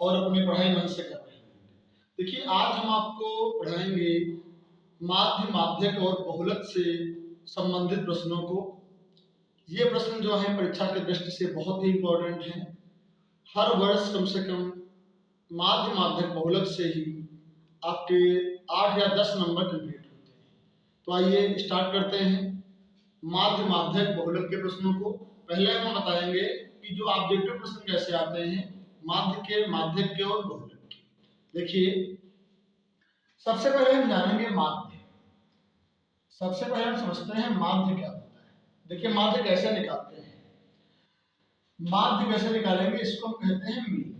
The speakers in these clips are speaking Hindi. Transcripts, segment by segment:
और अपनी पढ़ाई मन से कर रहे हैं। देखिए आज हम आपको पढ़ाएंगे माध्य, माध्यक और बहुलक से संबंधित प्रश्नों को। ये प्रश्न जो है परीक्षा के दृष्टि से बहुत ही इम्पोर्टेंट हैं। हर वर्ष कम से कम माध्य, माध्यक, बहुलक से ही आपके 8 या 10 नंबर कंप्लीट होते हैं। तो आइए स्टार्ट करते हैं माध्य, माध्यक, बहुलक के प्रश्नों को। पहले हम बताएंगे कि जो ऑब्जेक्टिव प्रश्न कैसे आते हैं माध्य के, माध्यक के और बहुलक के। देखिए सबसे पहले हम जानेंगे माध्य। सबसे पहले हम समझते हैं माध्य क्या होता है। देखिए माध्य कैसे निकालते हैं। माध्य कैसे निकालेंगे, इसको हम कहते हैं मीन।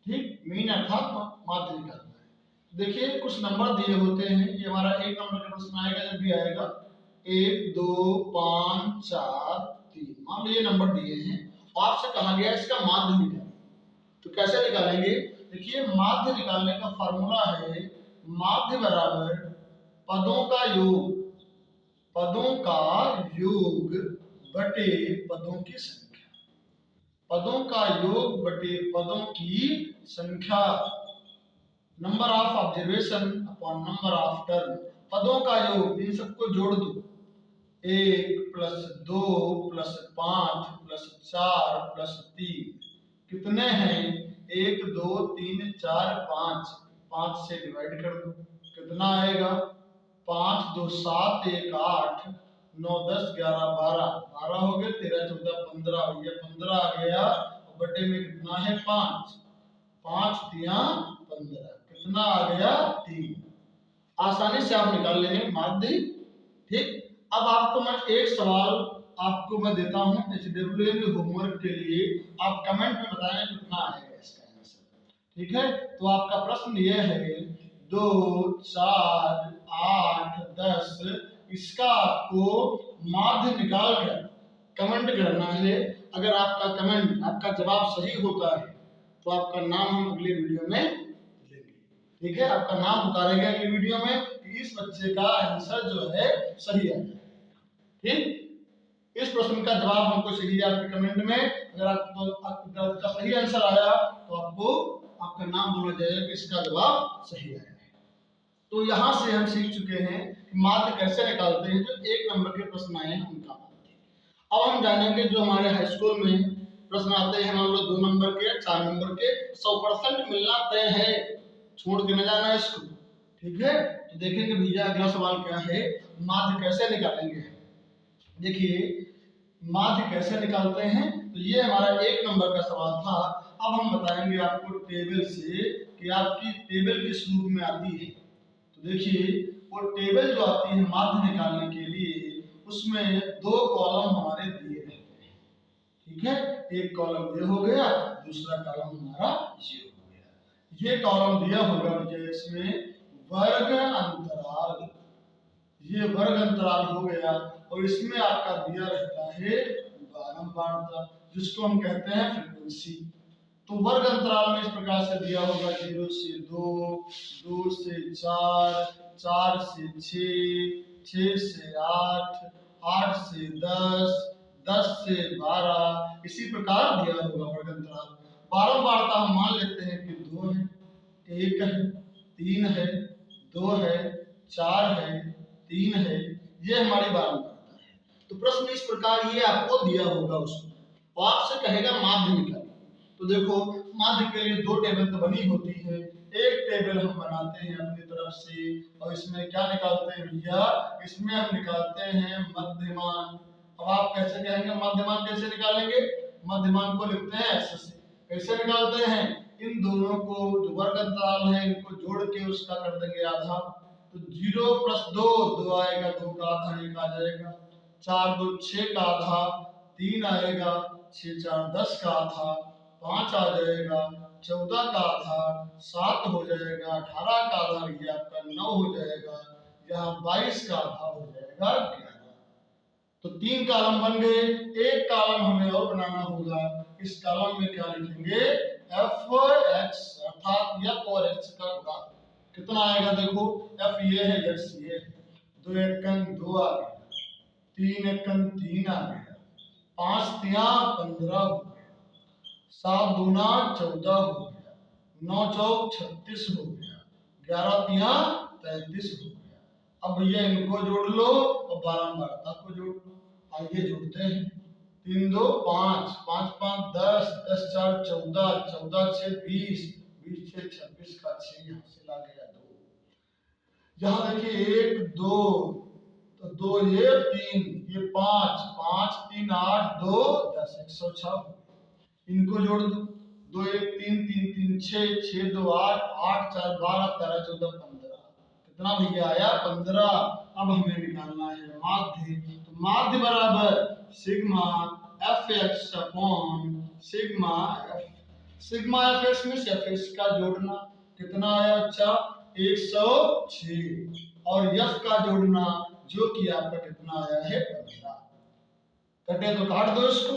ठीक, मीन अर्थात माध्य निकालना है। देखिए कुछ नंबर दिए होते हैं, ये हमारा 1 नंबर का प्रश्न आएगा, जब भी आएगा 1 2 5 4 3, मान लो ये नंबर दिए हैं। आपसे कहा गया इसका माध्य निकालें, तो कैसे निकालेंगे। देखिए माध्य निकालने का फॉर्मूला है माध्य बराबर पदों का योग, पदों का योग बटे पदों की संख्या, पदों का योग बटे पदों की संख्या। Number of observation upon number of term. पदों का योग, इन सबको जोड़ दो, 1 + 2 + 5 + 4 + 3 कितने हैं 1 2 3 4 5। 5 से डिवाइड कर दो, कितना आएगा 5 2 7 1 8 9 10 11 12, 12 हो गए, 13 14 15, ये 15 आ गया। बटे में कितना है 5, 5 3 15, कितना आ गया 3। आसानी से आप निकाल लेंगे माध्य। ठीक, अब आपको मैं एक सवाल आपको मैं देता हूं HWL होमवर्क के लिए, आप कमेंट में बताएं कितना आएगा इसका आंसर। ठीक है, तो आपका प्रश्न ये है 2 4 8 10, इसका आपको माध्य निकाल कर कमेंट करना है। अगर आपका कमेंट, आपका जवाब सही होता है तो आपका नाम हम अगले वीडियो में लेंगे। ठीक है, आपका नाम उतारेंगे अगले वीडियो में कि इस बच्चे का आंसर जो है सही है। ठीक, इस प्रश्न का जवाब हमको चाहिए आपके कमेंट में। अगर आपका सही आंसर आया तो आपको आपका नाम बोला जाएगा कि इसका जवाब सही आया है। तो यहाँ से हम सीख चुके हैं कि माध्य कैसे निकालते हैं। जो 1 नंबर के प्रश्न आए हैं उनका माध्य। अब हम जानेंगे जो हमारे हाई स्कूल में प्रश्न आते हैं, मान लो 2 नंबर के, 4 नंबर के, 100% मिलना तय है, छोड़ के न जाना इसको। ठीक है, तो देखेंगे भैया अगला सवाल क्या है, माध्य कैसे निकालेंगे। देखिए माध्य कैसे निकालते हैं, तो ये हमारा 1 नंबर का सवाल था। अब हम बताएंगे आपको टेबल से कि आपकी टेबल किस रूप में आती है। तो देखिए वो टेबल जो आती है माध्य निकालने के लिए, उसमें 2 कॉलम हमारे दिए रहते हैं। ठीक है, एक कॉलम ये हो गया, दूसरा कॉलम हमारा ये हो गया। ये कॉलम दिया होगा मुझे इसमें वर्ग अंतराल, ये वर्ग अंतराल हो गया, और इसमें आपका दिया रहता है बारंबारता, जिसको हम कहते हैं फ्रीक्वेंसी। तो वर्ग अंतराल में इस प्रकार से दिया होगा 0 से 2, 2 से 4, 4 से 6, 6 से 8, 8 से 10, 10 से 12, इसी प्रकार दिया होगा वर्ग अंतराल। बारंबारता हम मान लेते हैं कि 2 है, 1 है, 3 है, 2 है, 4 है, 3 है, ये हमारी बारंबारता है। तो प्रश्न इस प्रकार ये आपको दिया होगा उसमें, और आपसे कहेगा माध्य निकालिए। तो देखो माध्य के लिए 2 टेबल तो बनी होती है। एक टेबल हम बनाते हैं अपनी तरफ से, और इसमें क्या निकालते हैं भैया, इसमें हम निकालते हैं मध्यमान। अब आप कैसे कहेंगे मध्यमान कैसे निकालेंगे, मध्यमान को लिखते हैं ऐसे से। कैसे निकालते हैं, इन दोनों को जो वर्ग अंतराल है इनको जोड़ के उसका कर देंगे आधा। तो 0 + 2, 2 आएगा, 2 का आधा 1 आ जाएगा, 4 2 6 का आधा 3 आएगा, 6 4 10 का आधा 5 आ जाएगा, 14 का आधा 7 हो जाएगा, 18 का आधा ये आपका 9 हो जाएगा, यहाँ 22 का आधा हो जाएगा 11। तो 3 कॉलम बन गए। एक कॉलम हमें और बनाना होगा। इस कॉलम में क्या लिखेंगे, f(x) अर्थात f और x का गुणा। कितना आएगा देखो, f ये है, x ये है, 2 एकम 2 आ गया, 3 एकम 3 आ गया, 5 3 15 हो गया, 7 दूना 14 हो गया, 9 चौक 36 हो गया, 11 तिया 33 हो गया। अब भैया इनको जोड़ लो और बारंबारता को जोड़ लो। आइए जोड़ते हैं। 3 2 5, 5 5 10, 10 4 14, 14 6 20, 20 6 26 का 6 यहाँ से ला गया 2। यहाँ देखिए 1 2, तो 2 ये 3, ये 5, 5 3 8 2 10, 106। इनको जोड़ दो। 2 1 3 3 3 6, 6 2 8, 8 4 12 13 14 15। कितना भैया आया 15। अब हमें निकालना है माध्य। तो माध्य बराबर sigma F x upon sigma F. Sigma F x में एफ एक्स का जोड़ना कितना आया बच्चा 106, और एफ का जोड़ना जो कि आपका कितना आया है 15। कटे तो काट दो इसको,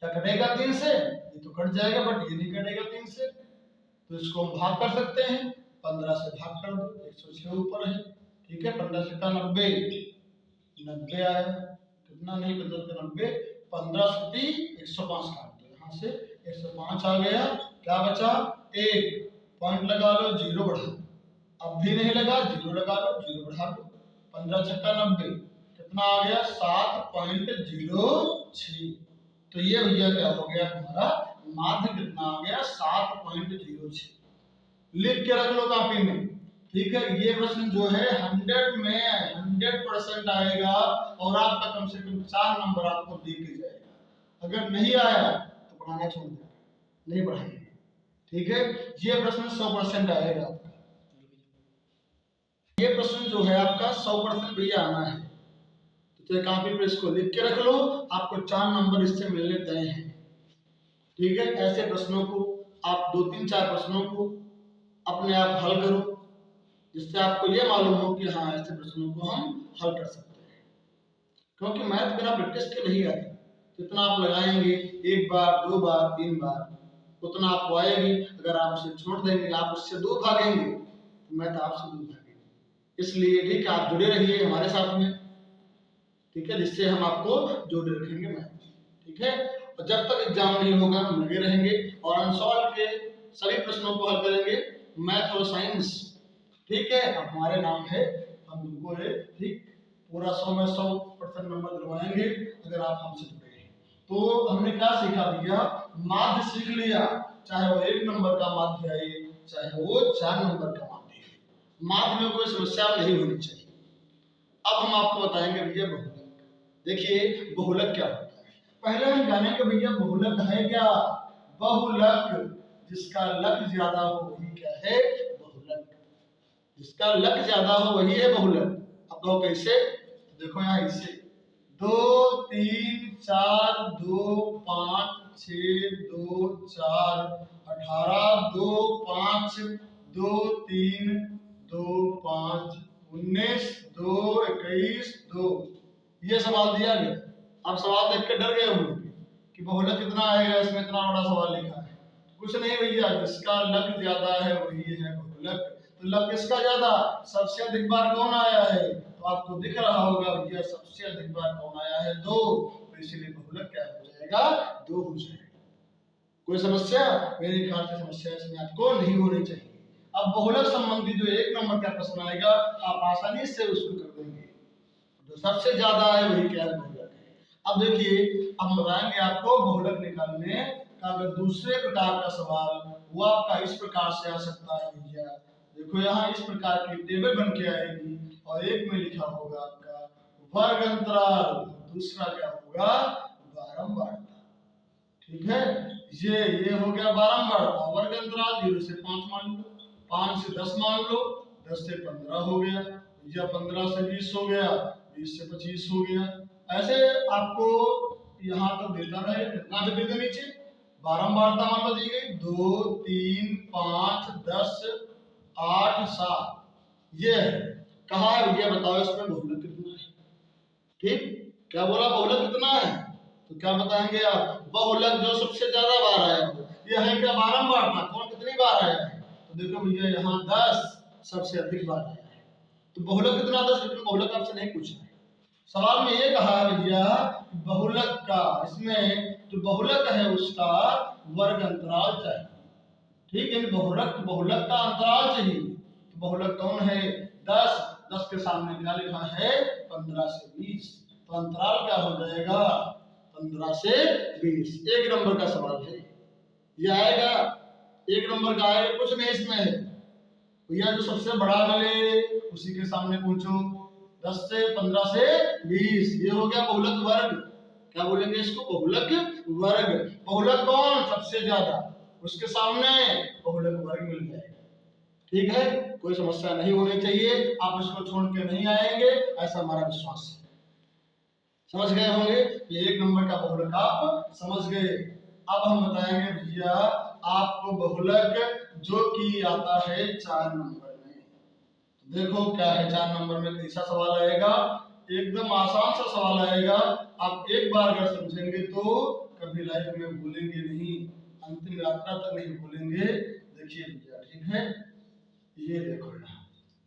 क्या कटेगा 3 से, ये तो कट जाएगा बट ये नहीं कटेगा 3 से, तो इसको हम भाग कर सकते हैं। 15 से भाग कर दो, 106 ऊपर है, ठीक है। 15 से 90, 90 आया, कितना नहीं 15 से 90, 15 से 105 काट दो, यहाँ से 105 आ गया। क्या बचा 1 पॉइंट लगा लो, 0 बढ़ा, अब भी नहीं लगा 0 लगा लो, 0 बढ़ा दो। 15 छक्का 90, कितना आ गया 7.06। तो ये भैया क्या हो गया हमारा माध्य कितना आ गया 7.06। लिख के रख लो कॉपी में, ठीक है। ये प्रश्न जो है 100 में 100% आएगा और आपका कम से कम 4 नंबर आपको दे के जाएगा। अगर नहीं आया तो पढ़ाना छोड़ देना, नहीं पढ़ाएंगे, ठीक है। ये प्रश्न 100% आएगा आपका। ये प्रश्न जो है आपका 100% भी आना है, तो कॉपी पे इसको लिख के रख लो, आपको 4 नंबर इससे मिलने तय हैं, ठीक है। ऐसे प्रश्नों को आप 2-3-4 प्रश्नों को अपने आप हल करो, जिससे आपको ये मालूम हो कि हाँ ऐसे प्रश्नों को हम हल कर सकते हैं। क्योंकि मैथ बिना प्रैक्टिस के नहीं आती, जितना आप लगाएंगे 1 बार 2 बार 3 बार उतना आपको आएगी। अगर आप उसे छोड़ देंगे, आप उससे दूर भागेंगे तो मैथ आपसे दूर भागेंगे। इसलिए ठीक है, आप जुड़े रहिए हमारे साथ में, ठीक है, जिससे हम आपको जोड़े रखेंगे मैथ, ठीक है। और जब तक एग्जाम नहीं होगा हम लगे रहेंगे और अनसॉल्व के सभी प्रश्नों को हल करेंगे, मैथ और साइंस, ठीक है। अब हमारे नाम है, हम तुमको है ठीक पूरा 100 में 100% नंबर दिलवाएंगे अगर आप हमसे जुड़े हैं। तो हमने क्या सीखा भैया, माध्य सीख लिया, चाहे वो 1 नंबर का माध्य आए चाहे वो 4 नंबर का माध्य है, माध्य में कोई समस्या नहीं होनी चाहिए। अब हम आपको बताएंगे भैया बहुलक। देखिए बहुलक क्या होता है, पहले हम जानेंगे भैया बहुलक है क्या। बहुलक जिसका लक ज्यादा हो वही क्या है बहुलक, जिसका लक ज्यादा हो वही है बहुलक। अब कहो कैसे, देखो यहाँ इससे 2 3 4 2 5 6 2 4 18 2 5 2 3 2 5 19 2 21 2, ये सवाल दिया गया। आप सवाल देख के डर गए होंगे कि बहुलक कितना आएगा, इसमें इतना बड़ा सवाल लिखा है। कुछ नहीं भैया, जिसका लक ज्यादा है वही है बहुलक। तो लक किसका ज्यादा, सबसे अधिक बार कौन आया है, तो आपको दिख रहा होगा भैया सबसे अधिक बार कौन आया है 2, तो इसीलिए बहुलक क्या हो जाएगा 2 हो जाएगा। कोई समस्या, मेरे ख्याल से समस्या इसमें आपको नहीं होनी चाहिए। अब बहुलक संबंधी जो 1 नंबर का प्रश्न आएगा आप आसानी से उसको कर देंगे, जो सबसे ज्यादा है वही क्या है बहुलक है। अब देखिए हम बताएंगे आपको बहुलक निकालने का अगर दूसरे प्रकार का सवाल, वो आपका इस प्रकार से आ सकता है भैया। देखो यहाँ इस प्रकार की टेबल बन के आएगी और एक में लिखा होगा आपका वर्ग अंतराल, दूसरा क्या होगा बारंबारता, ठीक है। ये हो गया बारंबारता, वर्ग अंतराल 0 से 5 मान लो, 5 से 10 मान लो, 10 से 15 हो गया, या 15 से 20 हो गया, 20 से 25 हो गया। ऐसे आपको यहाँ तक देता रहे, कितना दे देगा नीचे बारंबारता मान लो दी गई 2 3 5 10 8 7, ये है। कहा है भैया बताओ इसमें बहुलक कितना है, ठीक। क्या बोला बहुलक कितना है, तो क्या बताएंगे आप बहुलक जो सबसे ज्यादा बार आया है, ये है क्या बारंबारता, कौन कितनी बार आया है, तो देखो भैया यहाँ 10 सबसे अधिक बार आया है। तो बहुलक कितना 10, लेकिन बहुलक आपसे नहीं पूछा है। सवाल में ये कहा है भैया बहुलक का, इसमें जो बहुलक है उसका वर्ग अंतराल चाहिए, ठीक है, बहुलक का अंतराल चाहिए। तो बहुलक कौन है? 10। 10 के सामने क्या लिखा है? 15 से 20। तो अंतराल क्या हो जाएगा? 15 से 20। एक नंबर का सवाल है, ये आएगा। एक नंबर का आएगा, कुछ नहीं इसमें है भैया। जो सबसे बड़ा मिले उसी के सामने पूछो। 10 से 15 से 20, ये हो गया बहुलक वर्ग। क्या बोलेंगे इसको? बहुलक वर्ग। बहुलक कौन? सबसे ज्यादा, उसके सामने बहुलक वर्ग मिल जाएगा। ठीक है, कोई समस्या नहीं होनी चाहिए, आप इसको छोड़ के नहीं आएंगे, ऐसा हमारा विश्वास है। समझ गए होंगे, ये एक नंबर का बहुलक आप समझ गए। अब हम बताएंगे भैया आपको बहुलक जो कि आता है 4 नंबर में। देखो क्या है 4 नंबर में, कैसा सवाल आएगा? एकदम आसान सा सवाल आएगा। आप एक बार अगर समझेंगे तो कभी लाइफ में भूलेंगे नहीं, अंतिम यात्रा तक नहीं भूलेंगे। देखिए भैया, ठीक है, ये देखो यहाँ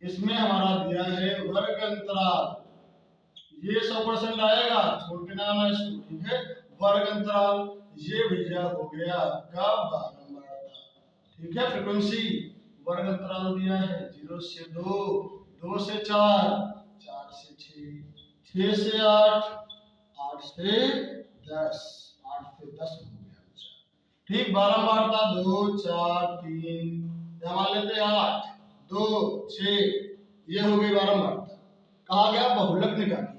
इसमें हमारा दिया है वर्ग अंतराल। ये 100% आएगा, छोड़ के ना आना इसको। ठीक है, वर्ग अंतराल ये भैया हो गया आपका 12 नंबर का। ठीक है, फ्रीक्वेंसी वर्ग अंतराल दिया है 0 से 2, 2 से 4, 4 से 6, 6 से 8, 8 से 10, 8 से 10 हो गया। ठीक, बारंबार था 2 4 3, मान लेते हैं 8 2 6, ये हो गई बारंबारता। कहा गया बहुलक निकालिए।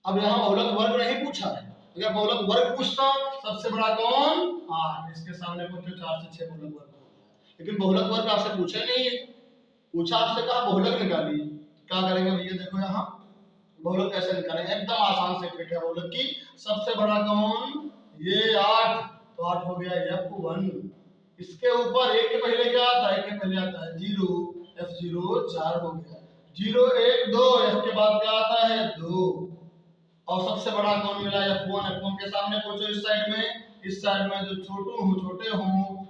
अब यहाँ बहुलक वर्ग नहीं पूछा है, अगर बहुलक वर्ग पूछता सबसे बड़ा कौन? 8, इसके सामने पूछो 4 से 6 बहुलक वर्ग हो गया। लेकिन बहुलक वर्ग आपसे पूछे नहीं है, पूछा आपसे कहा बहुलक निकालिए। क्या करेंगे भैया? देखो यहाँ बहुलक कैसे निकालेंगे, एकदम आसान से ट्रिक है बहुलक की। सबसे बड़ा कौन? ये 8, तो 8 हो गया F1। इसके ऊपर एक के पहले क्या आता है? एक के पहले आता है 0, F0 4 हो गया। 0 1 2, F के बाद क्या आता है? 2। और सबसे बड़ा कौन मिला? F1। F1 के सामने पूछो इस साइड में, इस साइड में जो छोटे हों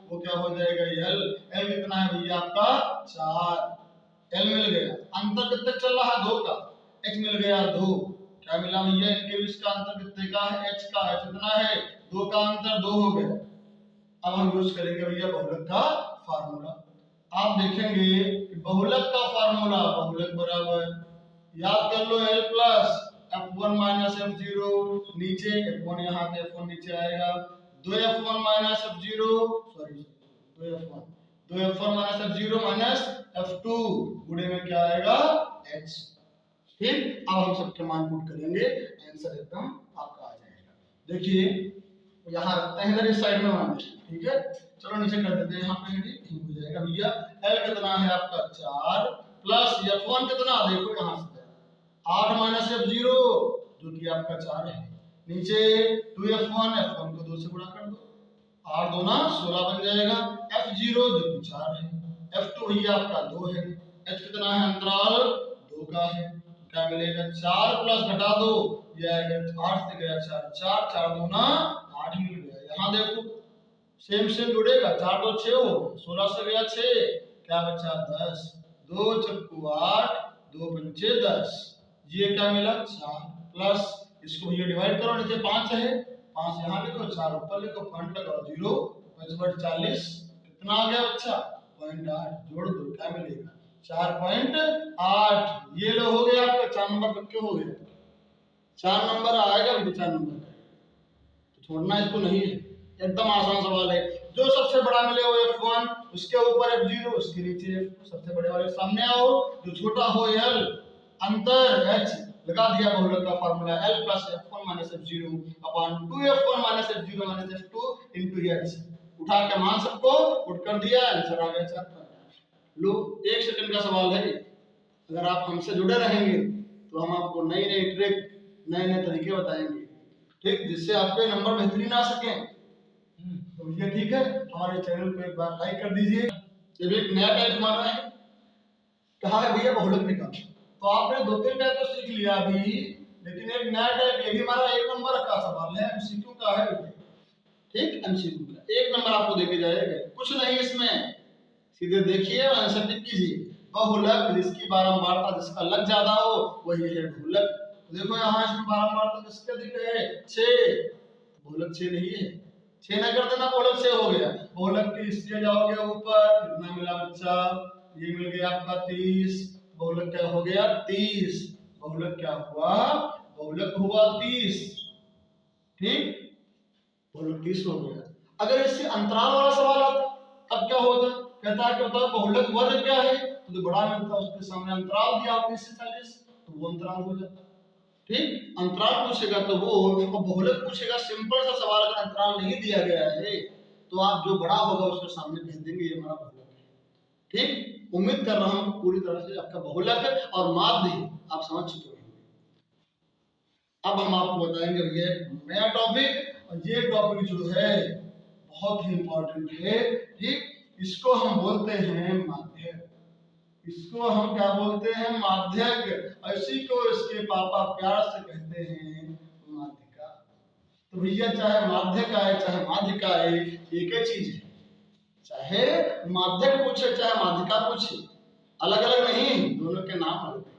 वो क्या हो जाएगा? L। L कितना है भैया आपका? 4। L मिल गया। अंतर कितने चल रहा है? 2 का। H मिल गया 2। क्या मिला भैया? इनके बीच का अंतर कितने का है? H का। H कितना है? 2 का अंतर 2 हो गया। अब हम यूज करेंगे भैया बहुलक का फार्मूला। आप देखेंगे कि बहुलक का फार्मूला, बहुलक बराबर, याद कर लो, L plus F1 minus F0, नीचे F1, यहाँ पे F1 नीचे आएगा, 2F1 minus F0, sorry 2F1 minus F0 minus F2, गुणे में क्या आएगा? H। ठीक, अब हम सबके मान पुट करेंगे, आंसर एकदम आपका आ जाएगा। देखिए यहाँ रखते हैं इधर इस साइड में मान, ठीक है, चलो नीचे कर देते हैं, यहाँ पे ठीक हो जाएगा भैया। L कितना है आपका? 4 प्लस F1 कितना? देखो यहाँ से 8 माइनस F0 जो कि आपका 4 है, नीचे 2F1, F1 को 2 से गुणा कर दो, 8 2 ना 16 बन जाएगा। F0 जो कि 4 है, F2 भैया आपका 2 है, H कितना है? अंतराल 2 का है, क्या मिलेगा? 4 प्लस घटा दो, ये आएगा 8 से गया 4, 4 4 2 ना 8 मिल गया। यहाँ देखो सेम जुड़ेगा, 4 2 6 हो, 16 से गया 6, क्या बचा? 10, 2 चक्कू 8, 2 पंचे 10, ये क्या मिला? 4 प्लस इसको भैया डिवाइड करो, नीचे 5 है, 5 यहाँ लिखो, 4 ऊपर लिखो, पॉइंट लगाओ 0, 5 40, कितना आ गया बच्चा? 0.8, जोड़ दो, क्या मिलेगा? 4.8। ये लो हो गया आपका 4 नंबर पक्के हो गए। 4 नंबर आएगा भी 4 नंबर का, तो छोड़ना इसको नहीं है, एकदम आसान सवाल है। जो सबसे बड़ा मिले वो F1, उसके ऊपर F0, उसके नीचे F2, सबसे बड़े वाले सामने आओ, जो छोटा हो L, अंतर H, लगा दिया बहुलक का formula, L plus F1 minus F0 upon 2F1 minus F0 minus F2 into H, उठा के मान सबको पुट कर दिया, आंसर आ गया 4। लो 1 सेकंड का सवाल है, अगर आप हमसे जुड़े रहेंगे तो हम आपको नई नई ट्रिक, नए नए तरीके बताएंगे, ठीक, जिससे आपके नंबर बेहतरीन आ सके। तो भैया ठीक है, हमारे चैनल को एक बार लाइक कर दीजिए। जब एक नया टाइप हमारा है, कहा है भैया बहुलक निकाल, तो आपने 2-3 टाइप तो सीख लिया अभी, लेकिन एक नया टाइप ये भी हमारा 1 नंबर का सवाल है, एमसीक्यू का है, ठीक, एमसीक्यू का 1 नंबर आपको देके जाएगा, कुछ नहीं इसमें, सीधे देखिए और आंसर टिक कीजिए। बहुलक जिसकी बारंबारता जिसका लग ज्यादा हो वही है बहुलक। तो देखो यहाँ इसमें बारंबारता किसके अधिक है? 6, बहुलक 6 नहीं है, 6 ना कर देना, बहुलक 6 हो गया। बहुलक के इसके जाओगे ऊपर, कितना मिला बच्चा? ये मिल गया आपका 30। बहुलक क्या हो गया? 30। बहुलक क्या हुआ? बहुलक हुआ 30। ठीक, बहुलक 30 हो गया। अगर इससे अंतराल वाला सवाल आता अब क्या होता? कहता है कि बताओ बहुलक वर्ग क्या है, तो बड़ा मिलता, उसके सामने अंतराल दिया 30 से 40, तो वो अंतराल हो जाता। ठीक, अंतराल पूछेगा तो वो, और बहुलक पूछेगा, सिंपल सा सवाल, अगर अंतराल नहीं दिया गया है तो आप जो बड़ा होगा उसके सामने भेज देंगे ये हमारा बहुलक है। ठीक, उम्मीद कर रहा हूं पूरी तरह से आपका बहुलक और माध्य आप समझ चुके होंगे। अब हम आपको बताएंगे ये नया टॉपिक, और ये टॉपिक जो है बहुत ही इंपॉर्टेंट है। ठीक, इसको हम बोलते हैं माध्यक। इसको हम क्या बोलते हैं? माध्यक। इसी को इसके पापा प्यार से कहते हैं माध्यिका। तो भैया चाहे माध्यक आए चाहे माध्यिका आए, एक ही चीज है। चाहे माध्यक पूछे चाहे माध्यिका पूछे, अलग अलग नहीं, दोनों के नाम अलग है।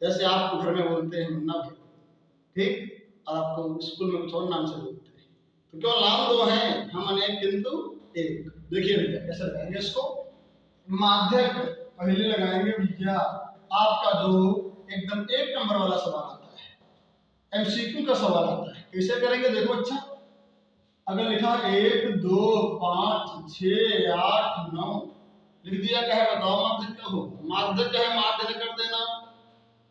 जैसे आप घर में बोलते हैं मुन्ना भाई, ठीक, और आपको स्कूल में कुछ और नाम से बोलते हैं, तो क्यों नाम दो हैं, हम अनेक किंतु एक। देखिए भैया कैसे लगाएंगे इसको। माध्यक पहले लगाएंगे भैया आपका जो एकदम 1 नंबर वाला सवाल आता है, एमसीक्यू का सवाल आता है। कैसे करेंगे देखो, अच्छा अगर लिखा 1 2 5 6 8 9 लिख दिया, क्या है बताओ? माध्यक क्या हो? माध्यक है, माध्य कर देना।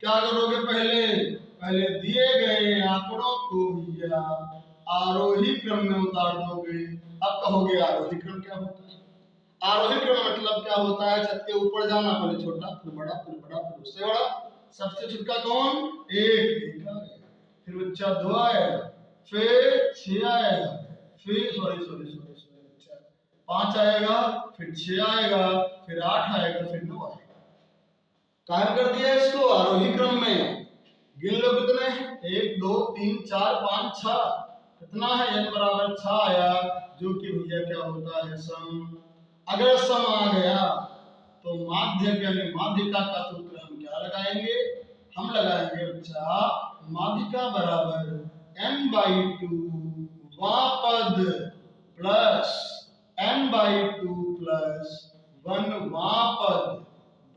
क्या करोगे? पहले दिए गए आंकड़ों को भैया आरोही क्रम में उतार दोगे। अब कहोगे आरोही क्रम क्या होता है? आरोही क्रम मतलब क्या होता है? छत के ऊपर जाना, पहले छोटा फिर बड़ा फिर बड़ा फिर उससे बड़ा। सबसे छोटा कौन? 1 आएगा, फिर बच्चा 2 आएगा, फिर 6 आएगा, फिर सॉरी 5 आएगा, फिर 6 आएगा, फिर 8 आएगा, फिर 9 आएगा। कायम कर दिया इसको आरोही क्रम में। गिन लो कितने हैं? 1 2 3 4 5 6। कितना है? n बराबर 6 आया, जो कि भैया क्या होता है? सम। अगर सम आ गया तो माध्यक यानी माध्यिका का सूत्र हम क्या लगाएंगे? हम लगाएंगे बच्चा माध्यिका बराबर n/2 वापद प्लस n/2 प्लस 1 वापद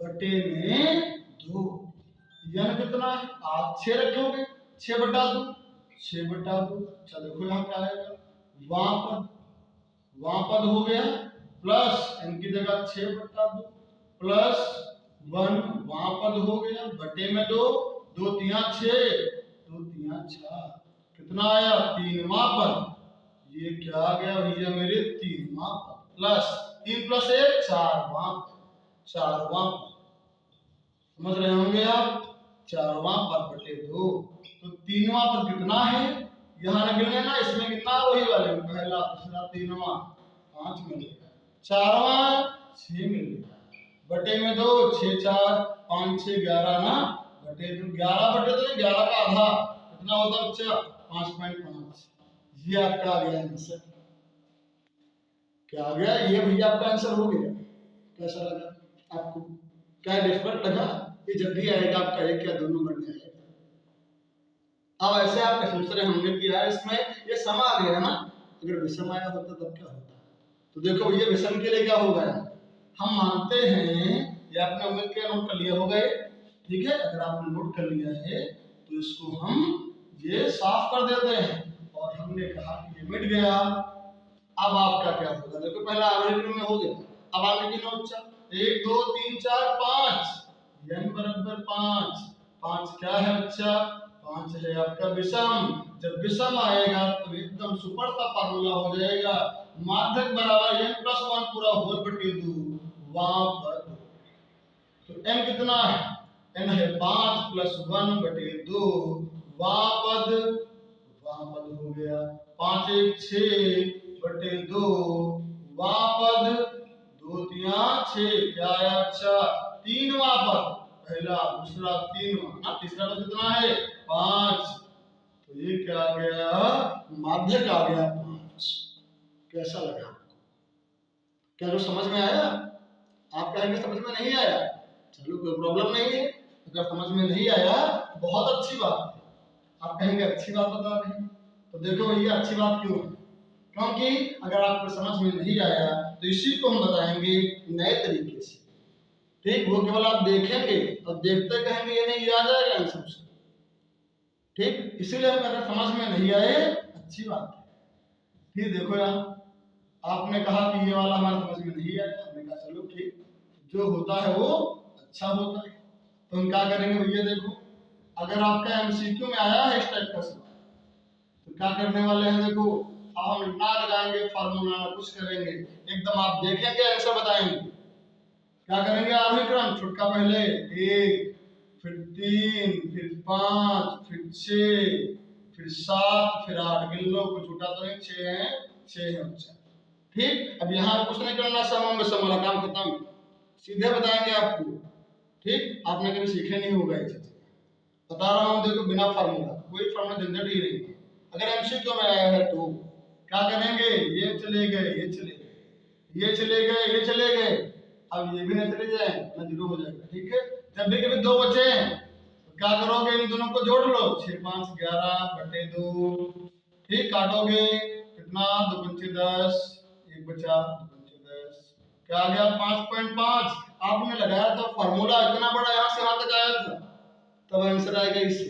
बटे में 2। यन कितना है? आप 6 रखोगे, 6/2, 6/2। अच्छा देखो यहाँ क्या आएगा? वापद, वापद हो गया, प्लस इनकी जगह 6/2 प्लस 1 वापद हो गया, बटे में 2, 2 3 6, 2 3 6। कितना आया? 3 वापद। ये क्या आ गया भैया मेरे? 3 वापद प्लस 3 प्लस 1 4 वापद, 4 वापद। समझ रहे होंगे आप? 4वां पद बटे 2। तो 3वां पद कितना है? यहाँ न गिनने ना, इसमें कितना वही वाले, पहला दूसरा 3वां 5 मिलेगा, 4वां 6 मिलेगा, बटे में 2, 6 4 5 6 11 ना, बटे 2, 11 बटे 2 11 का आधा कितना होता है बच्चा? 5.5। ये आपका आ गया आंसर। क्या आ गया? ये भैया आपका आंसर हो गया। कैसा लगा आपको? क्या डिफरेंट लगा? ये जब भी आएगा आपका 1 या 2 नंबर में आएगा। अब ऐसे आप सोच रहे होंगे कि यार इसमें ये सम आ गया ना, अगर विषम आया होता तब क्या होता? तो देखो भैया विषम के लिए क्या होगा, हम मानते हैं, ये आपने उम्मीद किया नोट कर लिया होगा ये, ठीक है? अगर आपने नोट कर लिया है तो इसको हम ये साफ कर देते हैं, और हमने कहा कि ये मिट गया। अब आपका क्या होगा? देखो पहला आरोही क्रम में हो गया, अब आगे की नोट चल 1 2 3 4 5, n बराबर 5। 5 क्या है बच्चा? 5 है आपका विषम। जब विषम आएगा तो एकदम सुपर सा फार्मूला हो जाएगा, माध्यक बराबर n+1 पूरा होल बटे 2 वापद। तो n कितना है? n है 5 + 1 बटे 2 वापद, वापद हो गया 5 1 6 बटे 2 वापद, 2 3 6 क्या आया? अच्छा 3 वापद, पहला दूसरा 3वां ना, तीसरा तो कितना है? 5। तो ये क्या आ गया? माध्यक आ गया 5। कैसा लगा? क्या कुछ समझ में आया? आप कहेंगे समझ में नहीं आया, चलो कोई प्रॉब्लम नहीं है। अगर समझ में नहीं आया बहुत अच्छी बात है, आप कहेंगे अच्छी बात बता रहे हैं, तो देखो भैया अच्छी बात क्यों है? क्योंकि अगर आपको समझ में नहीं आया तो इसी को हम बताएंगे नए तरीके से। ठीक, वो केवल आप देखेंगे और देखते कहेंगे ये नहीं, याद आएगा आंसर उसका। ठीक, इसीलिए हम अगर समझ में नहीं आए अच्छी बात है। फिर देखो यहाँ आपने कहा कि ये वाला हमारे समझ में नहीं आया, हमने कहा चलो ठीक, जो होता है वो अच्छा होता है। तो हम क्या करेंगे भैया, देखो अगर आपका एमसीक्यू में आया है इस टाइप का सवाल तो क्या करने वाले हैं, देखो हम ना लगाएंगे फार्मूला ना कुछ करेंगे, एकदम आप देखेंगे आंसर बताएंगे। क्या करेंगे, आरोही क्रम, छुटका पहले 1, फिर 3, फिर 5, फिर 6, फिर 7, फिर 8, गिन लो कुछ छूटा तो नहीं, 6 है, 6 है बच्चा। ठीक, अब यहाँ कुछ नहीं करना, समूह में सम वाला काम खत्म, सीधे बताएंगे आपको। ठीक, आपने कभी सीखे नहीं होगा ये चीज, बता रहा हूँ, देखो बिना फार्मूला, कोई फार्मूला झंझट ही नहीं। अगर एमसीक्यू में आया है तो क्या करेंगे, ये चले गए, ये चले गए, ये चले गए, ये चले गए, अब ये भी न चले जाए ना, जीरो हो जाएगा। ठीक है, जब भी कभी दो बचे तो क्या करोगे, इन दोनों को जोड़ लो, 6 5 11 बटे 2। ठीक, काटोगे कितना, 2 पंचे 10, 1 बचा, 2 पंचे 10, क्या आ गया 5.5। आपने लगाया था फार्मूला इतना बड़ा, यहाँ से यहाँ तक आया था, तब आंसर आएगा इससे।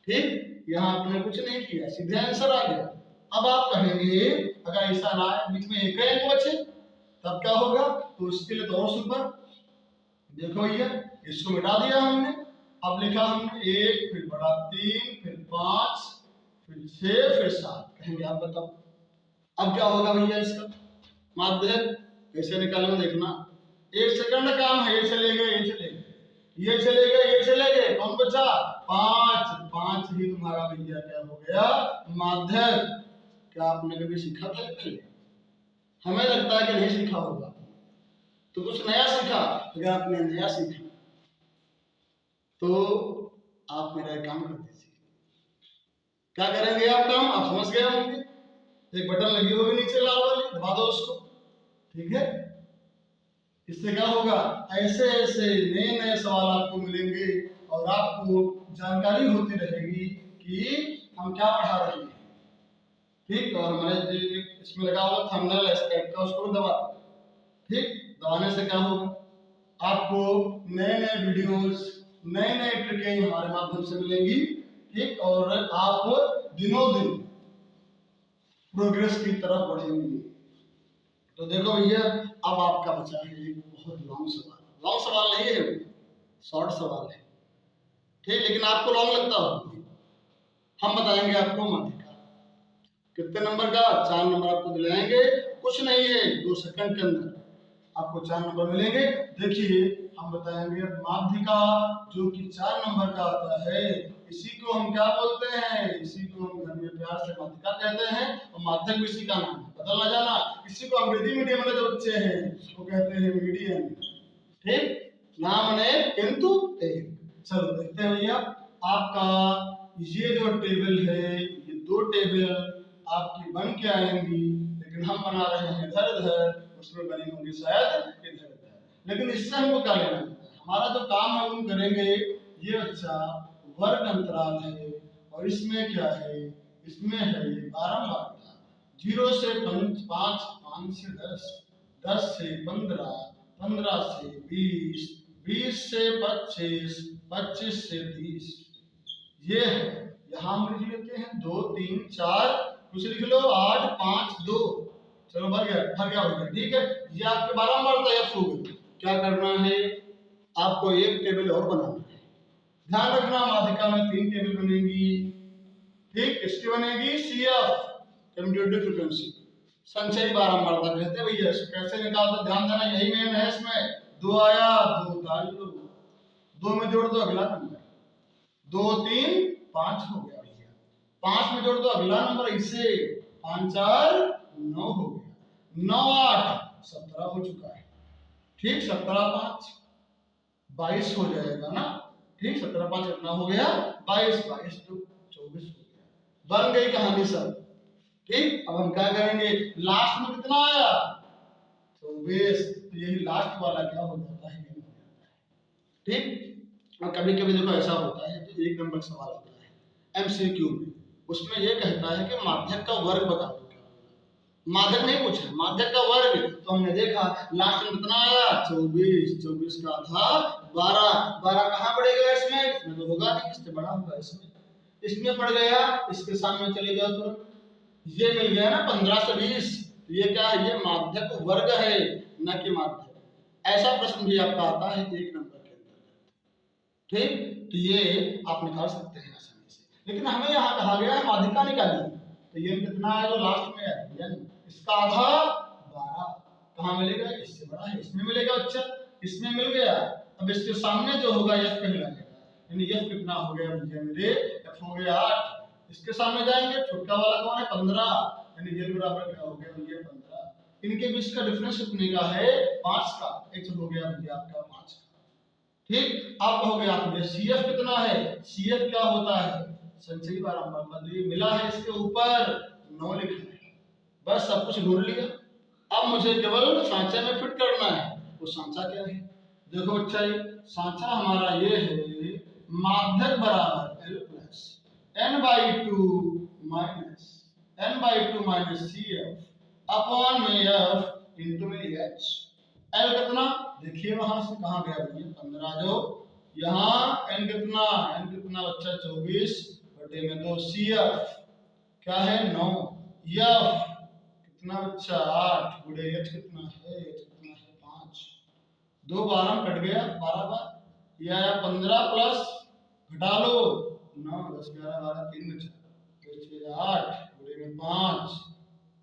ठीक, यहाँ आपने कुछ नहीं किया, सीधे आंसर आ गया। अब आप कहेंगे अगर ऐसा ना है, बीच में एक अंक बचे तब क्या होगा, तो उसके लिए तो और सुपर। देखो भैया इसको मिटा दिया हमने, अब लिखा हमने 1, फिर बड़ा 3, फिर 5, फिर 6, फिर 7। कहेंगे आप बताओ अब क्या होगा भैया इसका माध्य कैसे निकालना, देखना 1 सेकंड का काम है। ये चले गए, ये चले गए, ये चले गए, ये चले गए, कौन बचा 5, 5 ही तुम्हारा भैया क्या हो गया, माध्य। क्या आपने कभी सीखा था पहले? हमें लगता है कि नहीं सीखा होगा, तो कुछ नया सीखा। अगर आपने नया सीखा तो आप मेरा काम कर दीजिए। क्या करेंगे आप काम, आप समझ गए होंगे, एक बटन लगी होगी नीचे लाल वाली, दबा दो उसको। ठीक है, इससे क्या होगा, ऐसे ऐसे नए नए सवाल आपको मिलेंगे और आपको जानकारी होती रहेगी कि हम क्या पढ़ा रहे हैं। ठीक, और हमारे इसमें लगा हुआ थंबनेल एस्केप का, उसको दबा। ठीक, दबाने से क्या होगा, आपको नए नए वीडियोस, नए नए ट्रिकें हमारे माध्यम से मिलेंगी। ठीक, और आप दिनों दिन प्रोग्रेस की तरफ बढ़ेंगे। तो देखो भैया अब आपका बचा है एक बहुत लॉन्ग सवाल, लॉन्ग सवाल नहीं है, शॉर्ट सवाल है। ठीक, लेकिन आपको लॉन्ग लगता हो, हम बताएंगे आपको माध्यिका कितने नंबर का, 4 नंबर आपको दिलाएंगे, कुछ नहीं है, 2 सेकंड के अंदर आपको 4 नंबर मिलेंगे। देखिए हम बताएंगे माध्यिका जो कि 4 नंबर का आता है, इसी को हम क्या बोलते हैं, इसी को हम घर में प्यार से माध्यिका कहते हैं, और माध्यक भी इसी का नाम है, बदल ना जाना। इसी को अंग्रेजी मीडियम वाले जो बच्चे हैं वो कहते हैं मीडियम। ठीक, नाम ने किंतु एक। चलो देखते हैं भैया आपका ये जो टेबल है, ये 2 टेबल आपकी बन के आएंगी, लेकिन हम बना रहे हैं इधर उधर, उसमें बनी होंगी शायद इधर उधर। लेकिन इससे हमको क्या लेना है, हमारा जो काम है वो करेंगे। ये अच्छा वर्ग अंतराल है, और इसमें क्या है, इसमें है ये बारंबारता, 0 से 5, 5 से 10, 10 से 15, 15 से 20, 20 से 25, 25 से 30। ये है, यहाँ हम लिख लेते हैं 2 3 4, कुछ लिख लो 8 5 2। चलो भर गया हो गया। ठीक है, ये आपके बारंबारता एफ हो गई। क्या करना है, आपको एक टेबल और बनाना है। ध्यान रखना माध्यिका में 3 टेबल बनेगी। ठीक, इसकी बनेगी सीएफ कम्यूटेटिव फ्रीक्वेंसी, संचयी बारंबारता कहते हैं भैया। कैसे निकालते, ध्यान देना, यही मेन है इसमें। 2 आया, 2 उतार लो, 2 में जोड़ दो अगला नंबर, 2 3 5 हो गया भैया, 5 में जोड़ दो अगला नंबर, इसे 5 4 9 हो गया, 9 8 17 हो चुका है। ठीक, 17 5 22 हो जाएगा ना। ठीक, 17 5 कितना हो गया, 22, 22 तो 24 हो गया। बन गई कहानी सब। ठीक, अब हम क्या करेंगे, लास्ट में कितना आया 24, तो यही लास्ट वाला क्या हो जाता है, हो जाता है। ठीक, और कभी कभी देखो ऐसा होता है कि 1 नंबर सवाल होता है एमसीक्यू में, उसमें यह कहता है कि माध्यक का वर्ग बता दो क्या होगा। माध्यक नहीं पूछा, माध्यक का वर्ग। तो हमने देखा लास्ट में कितना आया 24, 24 का आधा 12, 12 कहाँ पड़ेगा इसमें, इसमें तो होगा नहीं, इससे बड़ा होगा, इसमें पड़ गया, इसके सामने चले जाओ तुरंत, ये मिल गया ना 15 से 20। ये क्या है, ये माध्यक वर्ग है, न कि माध्यक। ऐसा प्रश्न भी आपका आता है 1 नंबर के अंतर्गत, ठीक। तो ये आप निकाल सकते हैं आसानी से, लेकिन हमें यहाँ कहा गया है माध्यिका निकालिए। तो ये कितना है जो लास्ट में है, इसका आधा 12 कहाँ मिलेगा, इससे बड़ा है, इसमें मिलेगा बच्चा, इसमें मिल गया। अब इसके सामने जो होगा f कहलाएगा, यानी f कितना हो गया भैया मेरे, f हो गया 8। इसके सामने जाएंगे, छोटा वाला कौन है 15, यानी ये बराबर क्या हो गया भैया 15। इनके बीच का डिफरेंस कितने का है 5 का, h हो गया भैया आपका 5 का, ठीक। अब कहोगे आप ये CF कितना है, CF क्या होता है, संचयी बारंबारता, तो ये मिला है इसके ऊपर 9 लिखना है, बस सब कुछ ढूंढ लिया। अब मुझे केवल सांचे में फिट करना है। वो सांचा क्या है, देखो बच्चा, ये सांचा हमारा ये है, माध्यक बराबर L plus n/2 minus n/2 minus CF upon में F इंटू में H। L कितना, देखिए वहां से कहां गया भैया 15, जो यहाँ n कितना बच्चा 24 बटे में 2, CF क्या है 9, F कितना बच्चा 8 गुणे H कितना है 5, 2 12 कट गया 12 बार, ये आया 15 प्लस घटा लो 9, 10 11 12 3 बचा, तो 6 8 गुणे में 5,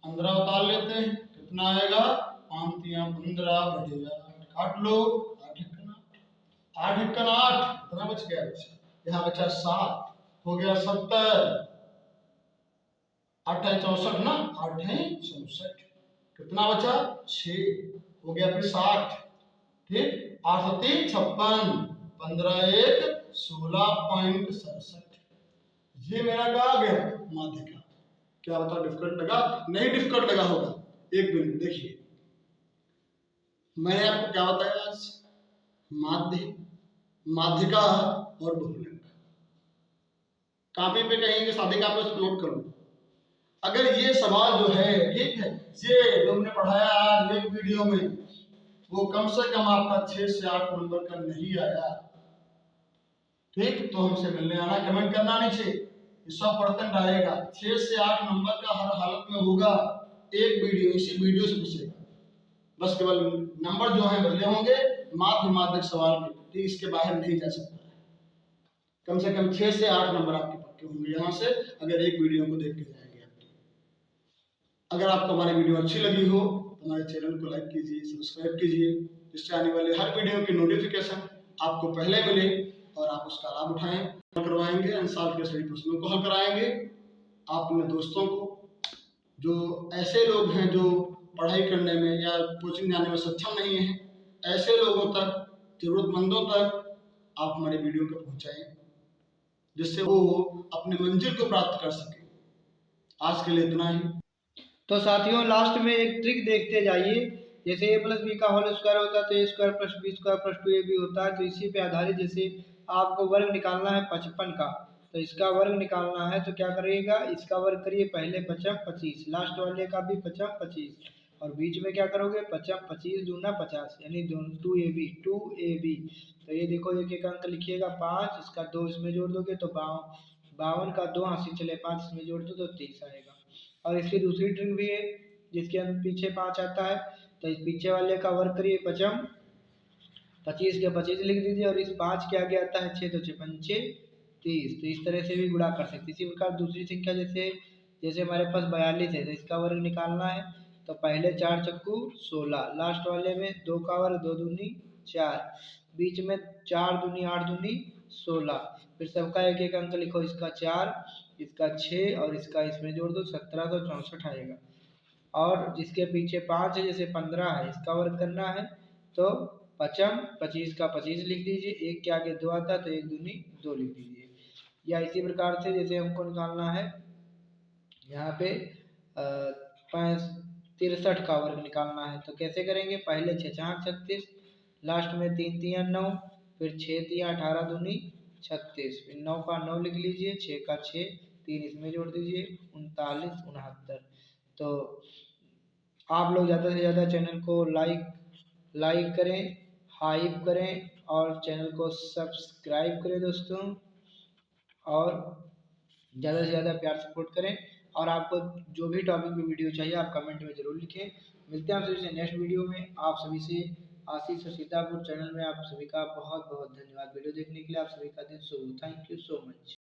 15 उतार लेते हैं, कितना आएगा 5 3 15 बटेगा 8, काट लो 8 1 8, कितना बच गया बच्चा, यहाँ बचा 7, हो गया 70, 8 है 64 ना, 8 है 64, कितना बचा 6, हो गया फिर 60, ठीक। 8 3 56, 15 1 16.67, ये मेरा कहा गया माध्यिका। क्या बताओ डिफिकल्ट लगा, नहीं डिफिकल्ट लगा होगा, एक मिनट देखिए, मैंने आपको क्या बताया आज, माध्य, माध्यिका और बहुलक। कॉपी पे कहेंगे सादे कापी पे नोट करो। अगर ये सवाल जो है, ठीक है, ये जो हमने पढ़ाया आज एक वीडियो में, वो कम से कम आपका 6 से 8 नंबर का नहीं आया, ठीक, तो हमसे मिलने आना, कमेंट करना नीचे, 100% आएगा, 6 से 8 नंबर का हर हालत में होगा, एक वीडियो, इसी वीडियो से पूछेगा, बस केवल नंबर जो है बदले होंगे माध्यक सवाल में, ठीक, इसके बाहर नहीं जा सकता है। कम से कम 6 से 8 नंबर आपके पक्के होंगे यहाँ से, अगर एक वीडियो को देख के जाएंगे आप। अगर आपको हमारी वीडियो अच्छी लगी हो तो हमारे चैनल को लाइक कीजिए, सब्सक्राइब कीजिए, जिससे आने वाले हर वीडियो की नोटिफिकेशन आपको पहले मिले और आप उसका लाभ उठाएं। हल करवाएंगे, अंसार के सभी प्रश्नों को हल कराएंगे। आप अपने दोस्तों को, जो ऐसे लोग हैं जो पढ़ाई करने में या कोचिंग जाने में सक्षम नहीं है, ऐसे लोगों तक, जरूरतमंदों तक आप हमारी वीडियो को पहुंचाएं, जिससे वो अपने मंजिल को प्राप्त कर सके। आज के लिए इतना ही। तो साथियों लास्ट में एक ट्रिक देखते जाइए, जैसे a प्लस बी का होल स्क्वायर होता है तो a square plus B square plus 2ab होता है, तो इसी पे आधारित जैसे आपको वर्ग निकालना है 55 का, तो इसका वर्ग निकालना है तो क्या करिएगा, इसका वर्ग करिए, पहले 55 25, लास्ट वाले का भी 55 25, और बीच में क्या करोगे 55 25 दूना 50, यानी 2ab। तो ये देखो एक एक अंक लिखिएगा 5, इसका 2 इसमें जोड़ दोगे तो 52 का 2 हासिल चले 5 इसमें जोड़ दो तो 23 आएगा। और इसकी दूसरी ट्रिक भी है, जिसके अंदर पीछे 5 आता है, तो इस पीछे वाले का वर्ग करिए 55 25 के 25 लिख दीजिए, और इस 5 के आगे आता है 6 तो 6 5 30, तो इस तरह से भी गुणा कर सकते। इसी प्रकार दूसरी संख्या जैसे हमारे पास 42 है, तो इसका वर्ग निकालना है, तो पहले 4 चक्कू 16, लास्ट वाले में 2 का वर्ग 2 दूनी 4, बीच में 4 दूनी 8 दूनी 16, फिर सबका एक एक अंक लिखो, इसका 4 इसका 6 और इसका इसमें जोड़ दो 1764 आएगा। और जिसके पीछे 5 है, जैसे 15 है, इसका वर्ग करना है तो 55 25 का 25 लिख दीजिए, एक के आगे 2 आता है तो 1 दूनी 2 लिख दीजिए। या इसी प्रकार से जैसे हमको निकालना है यहाँ पे 63 का वर्ग निकालना है, तो कैसे करेंगे, पहले 6 4 36, लास्ट में 3 3 9, फिर 6 3 18 दूनी 36, फिर 9 का 9 लिख लीजिए, 6 का 6, 3 इसमें जोड़ दीजिए 39 69, तो आप लोग ज़्यादा से ज़्यादा चैनल को लाइक करें, हाइप करें और चैनल को सब्सक्राइब करें दोस्तों, और ज़्यादा से ज़्यादा प्यार सपोर्ट करें। और आपको जो भी टॉपिक पे वीडियो चाहिए आप कमेंट में ज़रूर लिखें। मिलते हैं आप सभी से नेक्स्ट वीडियो में। आप सभी से आशीष और सीतापुर चैनल में आप सभी का बहुत बहुत धन्यवाद वीडियो देखने के लिए। आप सभी का दिन शुभ हो। Thank you so much.